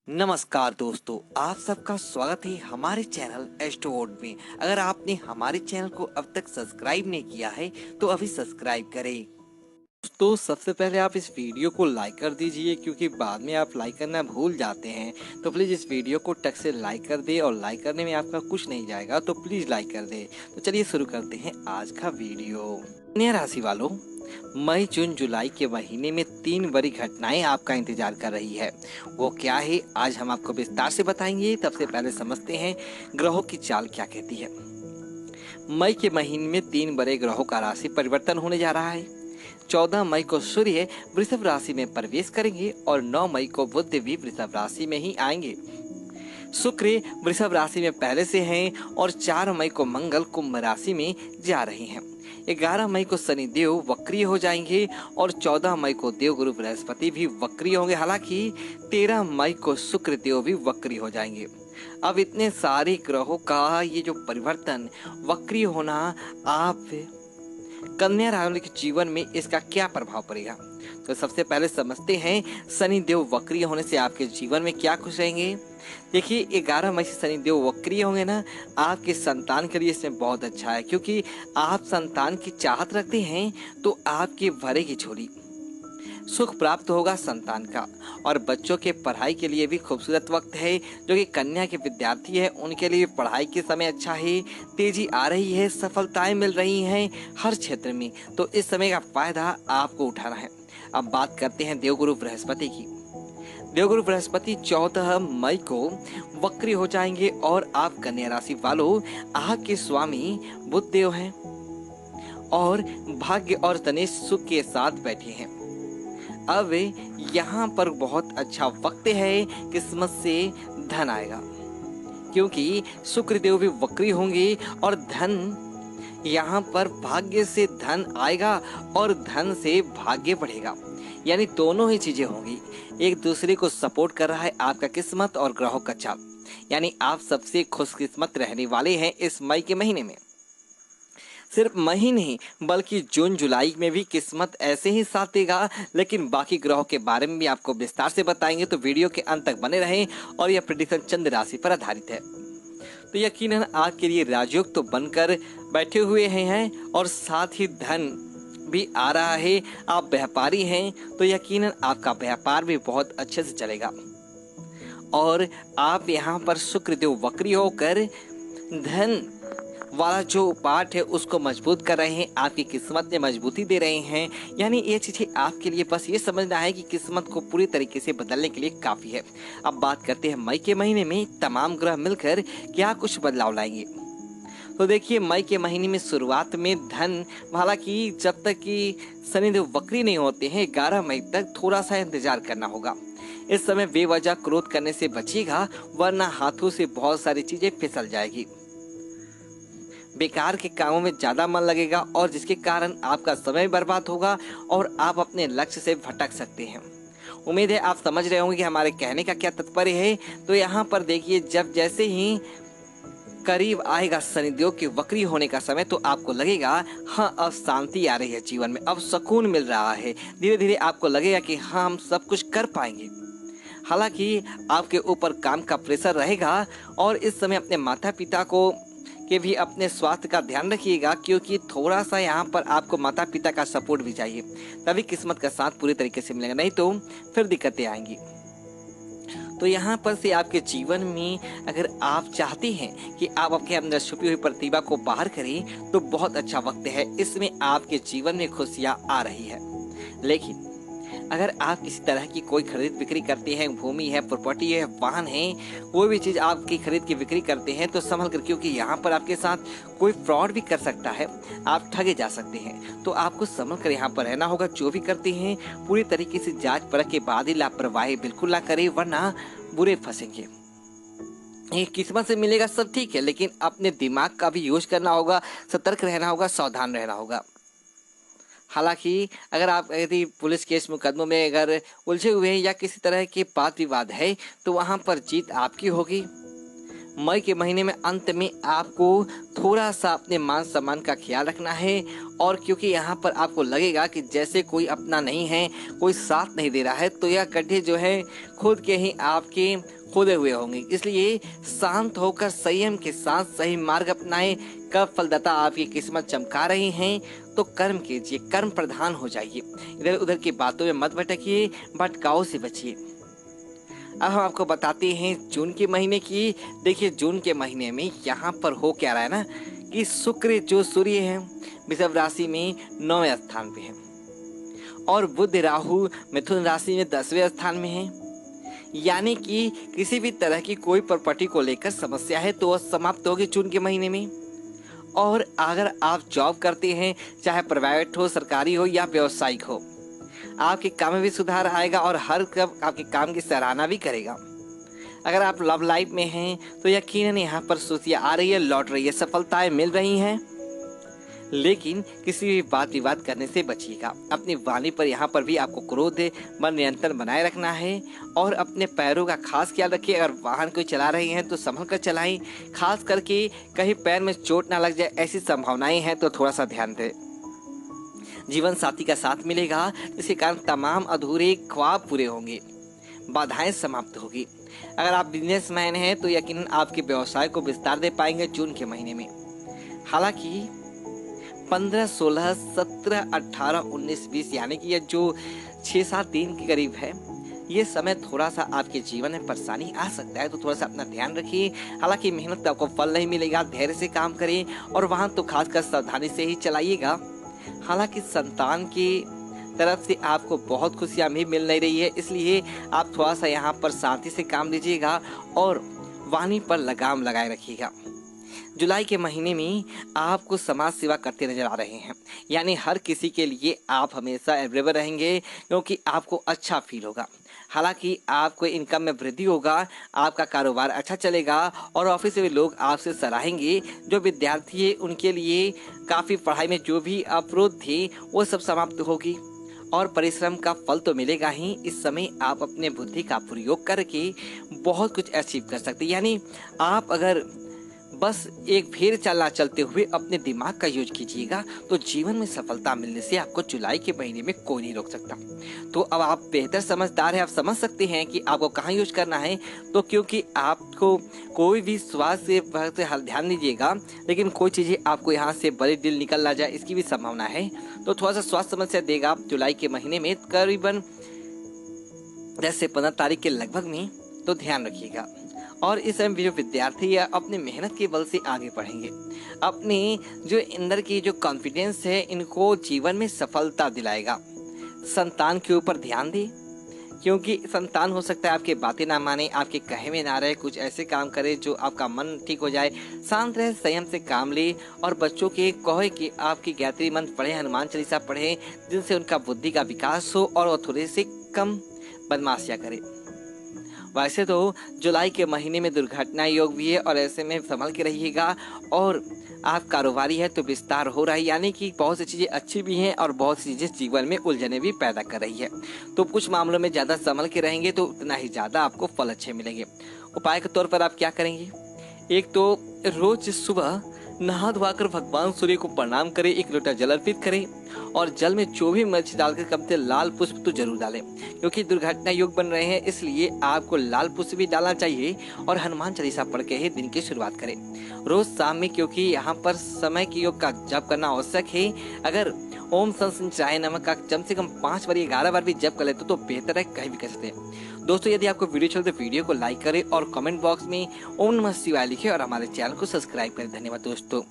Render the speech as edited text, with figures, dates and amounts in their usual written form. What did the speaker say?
नमस्कार दोस्तों, आप सबका स्वागत है हमारे चैनल एस्ट्रोवर्ल्ड में। अगर आपने हमारे चैनल को अब तक सब्सक्राइब नहीं किया है तो अभी सब्सक्राइब करें। तो सबसे पहले आप इस वीडियो को लाइक कर दीजिए, क्योंकि बाद में आप लाइक करना भूल जाते हैं। तो प्लीज़ इस वीडियो को टक से लाइक कर दे, और लाइक करने में आपका कुछ नहीं जाएगा, तो प्लीज़ लाइक कर दे। तो चलिए शुरू करते हैं आज का वीडियो। कन्या राशि वालों, मई जून जुलाई के महीने में 3 बड़ी घटनाएं आपका इंतजार कर रही है। वो क्या है आज हम आपको विस्तार से बताएंगे। सबसे पहले समझते हैं ग्रहों की चाल क्या कहती है। मई के महीने में 3 बड़े ग्रहों का राशि परिवर्तन होने जा रहा है। 14 मई को सूर्य वृषभ राशि में प्रवेश करेंगे और 9 मई को बुध भी वृषभ राशि में ही आएंगे। शुक्र वृषभ राशि में पहले से हैं और 4 मई को मंगल कुंभ राशि में जा रहे हैं। 11 मई को शनिदेव वक्री हो जाएंगे और 14 मई को देवगुरु बृहस्पति भी वक्री होंगे। हालांकि 13 मई को शुक्र देव भी वक्री हो जाएंगे। अब इतने सारे ग्रहों का ये जो परिवर्तन, वक्री होना, आप कन्या राशि के जीवन में इसका क्या प्रभाव पड़ेगा। तो सबसे पहले समझते हैं शनि देव वक्री होने से आपके जीवन में क्या खुश रहेंगे। देखिए 11 मई से शनि देव वक्री होंगे ना, आपके संतान के लिए इसमें बहुत अच्छा है, क्योंकि आप संतान की चाहत रखते हैं तो आपकी भरेगी झोली। सुख प्राप्त होगा संतान का। और बच्चों के पढ़ाई के लिए भी खूबसूरत वक्त है। जो कि कन्या के विद्यार्थी है उनके लिए पढ़ाई के समय अच्छा है। तेजी आ रही है, सफलताएं मिल रही हैं हर क्षेत्र में। तो इस समय का फायदा आपको उठाना है। अब बात करते हैं देवगुरु बृहस्पति की। देवगुरु बृहस्पति 14 मई को वक्री हो जाएंगे और आप कन्या राशि वालों, आपके स्वामी बुध देव हैं और भाग्य और धनेश सुख के साथ बैठे हैं। अब यहाँ पर बहुत अच्छा वक्त है, किस्मत से धन आएगा, क्योंकि शुक्र देव भी वक्री होंगे और धन, यहाँ पर भाग्य से धन आएगा और धन से भाग्य बढ़ेगा। यानी दोनों ही चीजें होंगी। एक दूसरे को सपोर्ट कर रहा है आपका किस्मत और ग्रहों का चाल। यानी आप सबसे खुशकिस्मत रहने वाले हैं इस मई के महीने में। सिर्फ मई नहीं बल्कि जून जुलाई में भी किस्मत ऐसे ही साथ देगा। लेकिन बाकी ग्रहों के बारे में भी आपको विस्तार से बताएंगे, तो वीडियो के अंत तक बने रहें। और यह प्रेडिक्शन चंद्र राशि पर आधारित है, तो यकीनन आपके लिए राजयोग तो बनकर बैठे हुए हैं और साथ ही धन भी आ रहा है। आप व्यापारी हैं तो यकीनन आपका व्यापार भी बहुत अच्छे से चलेगा। और आप यहाँ पर शुक्र देव वक्री होकर धन वाला जो पार्ट है उसको मजबूत कर रहे हैं, आपकी किस्मत में मजबूती दे रहे हैं। यानी ये चीजें आपके लिए बस ये समझना है कि किस्मत को पूरी तरीके से बदलने के लिए काफी है। अब बात करते हैं मई के महीने में तमाम ग्रह मिलकर क्या कुछ बदलाव लाएंगे। तो देखिए मई के महीने में शुरुआत में धन, हालांकि जब तक कि शनिदेव वक्री नहीं होते हैं 11 मई तक थोड़ा सा इंतजार करना होगा। इस समय बेवजह क्रोध करने से बचिएगा, वरना हाथों से बहुत सारी चीजें फिसल जाएगी। बेकार के कामों में ज्यादा मन लगेगा और जिसके कारण आपका समय बर्बाद होगा और आप अपने लक्ष्य से भटक सकते हैं। उम्मीद है आप समझ रहे होंगे कि हमारे कहने का क्या तात्पर्य है। तो यहाँ पर देखिए, जब जैसे ही करीब आएगा शनिदेव के वक्री होने का समय, तो आपको लगेगा हाँ अब शांति आ रही है जीवन में, अब सुकून मिल रहा है। धीरे धीरे आपको लगेगा कि हाँ हम सब कुछ कर पाएंगे। हालांकि आपके ऊपर काम का प्रेशर रहेगा और इस समय अपने माता पिता को के भी अपने स्वास्थ्य का ध्यान रखिएगा, क्योंकि थोड़ा सा यहाँ पर आपको माता पिता का सपोर्ट भी चाहिए, तभी किस्मत का साथ पूरी तरीके से मिलेगा, नहीं तो फिर दिक्कतें आएंगी। तो यहाँ पर से आपके जीवन में अगर आप चाहते हैं कि आप अपने अंदर छुपी हुई प्रतिभा को बाहर करें, तो बहुत अच्छा वक्त है। इसमें आपके जीवन में खुशियाँ आ रही है। लेकिन अगर आप किसी तरह की कोई खरीद बिक्री करते हैं, भूमि है, प्रॉपर्टी है, वाहन है, कोई भी चीज आपकी खरीद की बिक्री करते हैं, तो संभल कर, क्योंकि यहाँ पर आपके साथ कोई फ्रॉड भी कर सकता है, आप ठगे जा सकते हैं। तो आपको संभल कर यहाँ पर रहना होगा। जो भी करते हैं पूरी तरीके से जांच परख के बाद ही लापरवाही बिल्कुल ना करें, वरना बुरे फंसेंगे। ये किस्मत से मिलेगा सब ठीक है, लेकिन अपने दिमाग का भी यूज करना होगा, सतर्क रहना होगा, सावधान रहना होगा। हालांकि अगर आप यदि पुलिस केस मुकदमों में अगर उलझे हुए हैं या किसी तरह के वाद विवाद है, तो वहां पर जीत आपकी होगी। मई के महीने में अंत में आपको थोड़ा सा अपने मान सम्मान का ख्याल रखना है। और क्योंकि यहाँ पर आपको लगेगा कि जैसे कोई अपना नहीं है, कोई साथ नहीं दे रहा है, तो यह गड्ढे जो है खुद के ही आपके खोदे हुए होंगे। इसलिए शांत होकर संयम के साथ सही मार्ग अपनाएं। कब फलदाता आपकी किस्मत चमका रही हैं तो कर्म कीजिए, कर्म प्रधान हो जाइए। इधर उधर की बातों में मत भटकिए, भटकाव से बचिए। अब हम आपको बताते हैं जून के महीने की। देखिए जून के महीने में यहाँ पर हो क्या रहा है ना कि शुक्र जो सूर्य है वृषभ राशि में 9वें स्थान पे है और बुध राहु मिथुन राशि में 10वें स्थान में है। यानी कि किसी भी तरह की कोई प्रॉपर्टी को लेकर समस्या है तो वह समाप्त होगी जून के महीने में। और अगर आप जॉब करते हैं, चाहे प्राइवेट हो, सरकारी हो या व्यावसायिक हो, आपके काम में भी सुधार आएगा और हर कब आपके काम की सराहना भी करेगा। अगर आप लव लाइफ में हैं तो यकीनन यहाँ पर खुशियाँ आ रही है, लौट रही है, सफलताएं मिल रही हैं। लेकिन किसी भी बात विवाद करने से बचिएगा। अपनी वाणी पर यहाँ पर भी आपको क्रोध पर नियंत्रण बनाए रखना है और अपने पैरों का खास ख्याल रखिए। अगर वाहन कोई चला रहे हैं तो संभल कर चलाएं, खास करके कहीं पैर में चोट ना लग जाए, ऐसी संभावनाएं हैं तो थोड़ा सा ध्यान दें। जीवन साथी का साथ मिलेगा जिसके कारण तमाम अधूरे ख्वाब पूरे होंगे, बाधाएं समाप्त होगी। अगर आप बिजनेसमैन हैं तो यकीनन आपके व्यवसाय को विस्तार दे पाएंगे जून के महीने में। हालांकि 15, 16, 17, 18, 19, 20 यानी कि ये जो 6-7 दिन के करीब है, ये समय थोड़ा सा आपके जीवन में परेशानी आ सकता है, तो थोड़ा सा अपना ध्यान रखिए। हालांकि मेहनत का आपको फल नहीं मिलेगा, धैर्य से काम करें और वाहन तो खासकर सावधानी से ही चलाइएगा। हालांकि संतान की तरफ से आपको बहुत खुशियाँ भी मिल नहीं रही है, इसलिए आप थोड़ा सा यहाँ पर शांति से काम लीजिएगा और वाणी पर लगाम लगाए रखिएगा। जुलाई के महीने में आपको समाज सेवा करते नजर आ रहे हैं, यानी हर किसी के लिए आप हमेशा अवेलेबल रहेंगे क्योंकि आपको अच्छा फील होगा। हालांकि आपको इनकम में वृद्धि होगा, आपका कारोबार अच्छा चलेगा और ऑफिस से भी लोग आपसे सराहेंगे। जो विद्यार्थी है उनके लिए काफ़ी पढ़ाई में जो भी अवरोध थे वो सब समाप्त होगी और परिश्रम का फल तो मिलेगा ही। इस समय आप अपने बुद्धि का प्रयोग करके बहुत कुछ अचीव कर सकते हैं। यानी आप अगर बस एक फेर चलना चलते हुए अपने दिमाग का यूज कीजिएगा तो जीवन में सफलता मिलने से आपको जुलाई के महीने में कोई नहीं रोक सकता। तो अब आप बेहतर समझदार हैं, आप समझ सकते हैं कि आपको कहाँ यूज करना है। तो क्योंकि आपको कोई भी स्वास्थ्य से ध्यान दीजिएगा, लेकिन कोई चीज़ें आपको यहाँ से बड़े दिल निकल ना जाए इसकी भी संभावना है। तो थोड़ा सा स्वास्थ्य समस्या देगा आप जुलाई के महीने में करीबन 10 से 15 तारीख के लगभग में, तो ध्यान रखिएगा। और इस समय जो विद्यार्थी है अपने मेहनत के बल से आगे बढ़ेंगे। अपने जो अंदर की जो कॉन्फिडेंस है इनको जीवन में सफलता दिलाएगा। संतान के ऊपर ध्यान दें क्योंकि संतान हो सकता है आपके बातें ना माने, आपके कहे में ना रहे, कुछ ऐसे काम करे जो आपका मन ठीक हो जाए। शांत रहे, संयम से काम ले और बच्चों के कहे कि आपकी गायत्री मंत्र पढ़े, हनुमान चालीसा पढ़े, जिनसे उनका बुद्धि का विकास हो और वो थोड़े से कम बदमाशियाँ करे। वैसे तो जुलाई के महीने में दुर्घटना योग भी है और ऐसे में संभल के रहिएगा। और आप कारोबारी है तो विस्तार हो रहा है, यानी कि बहुत सी चीज़ें अच्छी भी हैं और बहुत सी चीज़ें जीवन में उलझने भी पैदा कर रही है। तो कुछ मामलों में ज़्यादा संभल के रहेंगे तो उतना ही ज़्यादा आपको फल अच्छे मिलेंगे। उपाय के तौर पर आप क्या करेंगे? एक तो रोज सुबह नहा धोकर भगवान सूर्य को प्रणाम करें, 1 लोटा जल अर्पित करें और जल में जो भी मिर्च डालकर कम से लाल पुष्प तो जरूर डालें क्योंकि दुर्घटना योग बन रहे हैं, इसलिए आपको लाल पुष्प भी डालना चाहिए। और हनुमान चालीसा पढ़ के ही दिन की शुरुआत करें रोज शाम में, क्योंकि यहाँ पर समय के योग का जप करना आवश्यक है। अगर ओम संचाय नमः का कम से कम 5 बार 11 बार भी जप कर लेते तो बेहतर है, कहीं भी कर सकते हैं। दोस्तों यदि आपको वीडियो चले तो वीडियो को लाइक करें और कमेंट बॉक्स में ओम नमः शिवाय लिखें और हमारे चैनल को सब्सक्राइब करें। धन्यवाद दोस्तों।